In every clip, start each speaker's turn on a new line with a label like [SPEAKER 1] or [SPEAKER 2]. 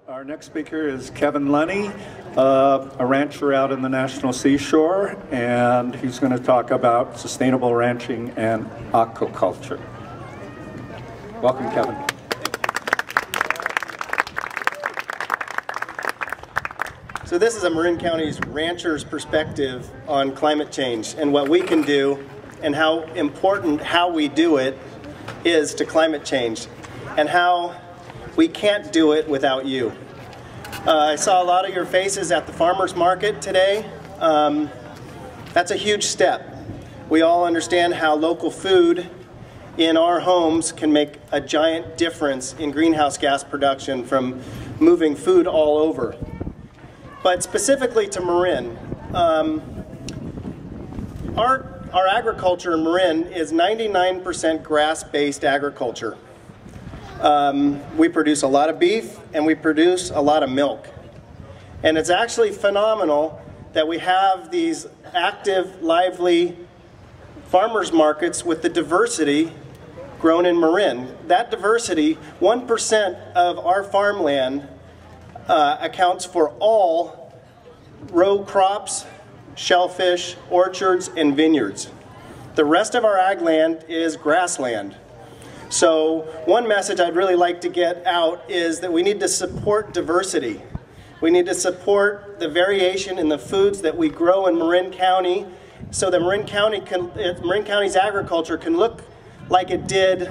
[SPEAKER 1] Our next speaker is Kevin Lunny, a rancher out in the National Seashore, and he's going to talk about sustainable ranching and aquaculture. Welcome, Kevin.
[SPEAKER 2] So this is a Marin County's rancher's perspective on climate change and what we can do and how important how we do it is to climate change and how we can't do it without you. I saw a lot of your faces at the farmers market today. That's a huge step. We all understand how local food in our homes can make a giant difference in greenhouse gas production from moving food all over. But specifically to Marin, our agriculture in Marin is 99% grass-based agriculture. We produce a lot of beef and we produce a lot of milk. And it's actually phenomenal that we have these active, lively farmers markets with the diversity grown in Marin. That diversity, 1% of our farmland accounts for all row crops, shellfish, orchards, and vineyards. The rest of our ag land is grassland. So one message I'd really like to get out is that we need to support diversity. We need to support the variation in the foods that we grow in Marin County so that Marin County's agriculture can look like it did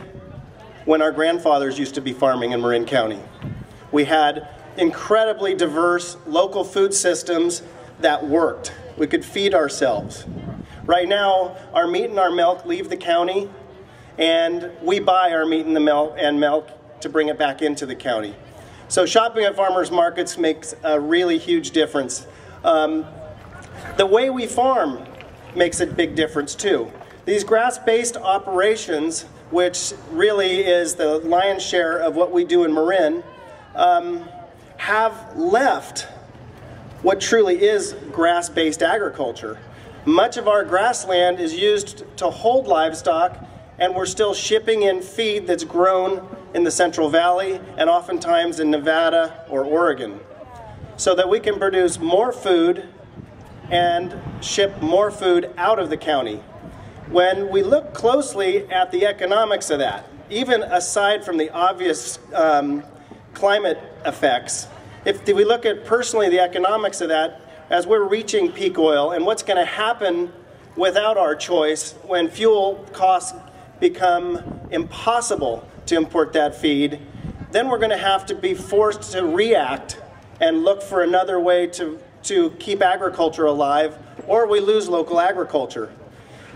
[SPEAKER 2] when our grandfathers used to be farming in Marin County. We had incredibly diverse local food systems that worked. We could feed ourselves. Right now, our meat and our milk leave the county, and we buy our meat and milk to bring it back into the county. So shopping at farmers markets makes a really huge difference. The way we farm makes a big difference too. These grass-based operations, which really is the lion's share of what we do in Marin, have left what truly is grass-based agriculture. Much of our grassland is used to hold livestock, and we're still shipping in feed that's grown in the Central Valley and oftentimes in Nevada or Oregon, so that we can produce more food and ship more food out of the county. When we look closely at the economics of that, even aside from the obvious climate effects, if we look at personally the economics of that, as we're reaching peak oil and what's going to happen without our choice when fuel costs become impossible to import that feed, then we're going to have to be forced to react and look for another way to keep agriculture alive, or we lose local agriculture.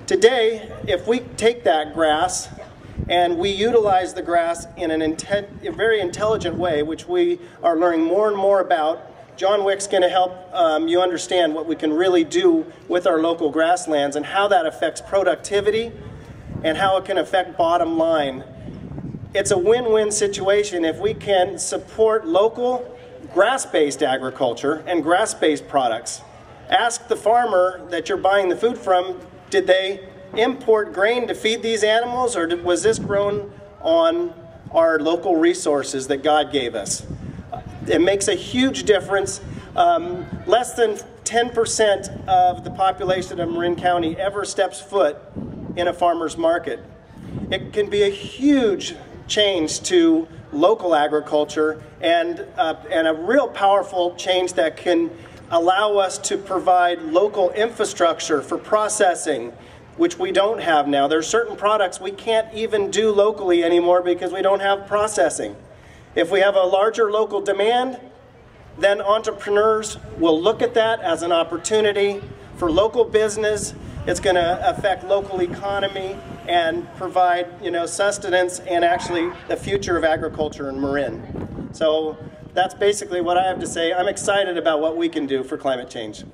[SPEAKER 2] Today, if we take that grass and we utilize the grass in a very intelligent way, which we are learning more and more about, John Wick's going to help you understand what we can really do with our local grasslands and how that affects productivity and how it can affect bottom line. It's a win-win situation if we can support local grass-based agriculture and grass-based products. Ask the farmer that you're buying the food from, did they import grain to feed these animals, or was this grown on our local resources that God gave us? It makes a huge difference. Less than 10% of the population of Marin County ever steps foot in a farmer's market. It can be a huge change to local agriculture and a real powerful change that can allow us to provide local infrastructure for processing, which we don't have now. There are certain products we can't even do locally anymore because we don't have processing. If we have a larger local demand, then entrepreneurs will look at that as an opportunity for local business. It's going to affect local economy and provide, sustenance and actually the future of agriculture in Marin. So that's basically what I have to say. I'm excited about what we can do for climate change.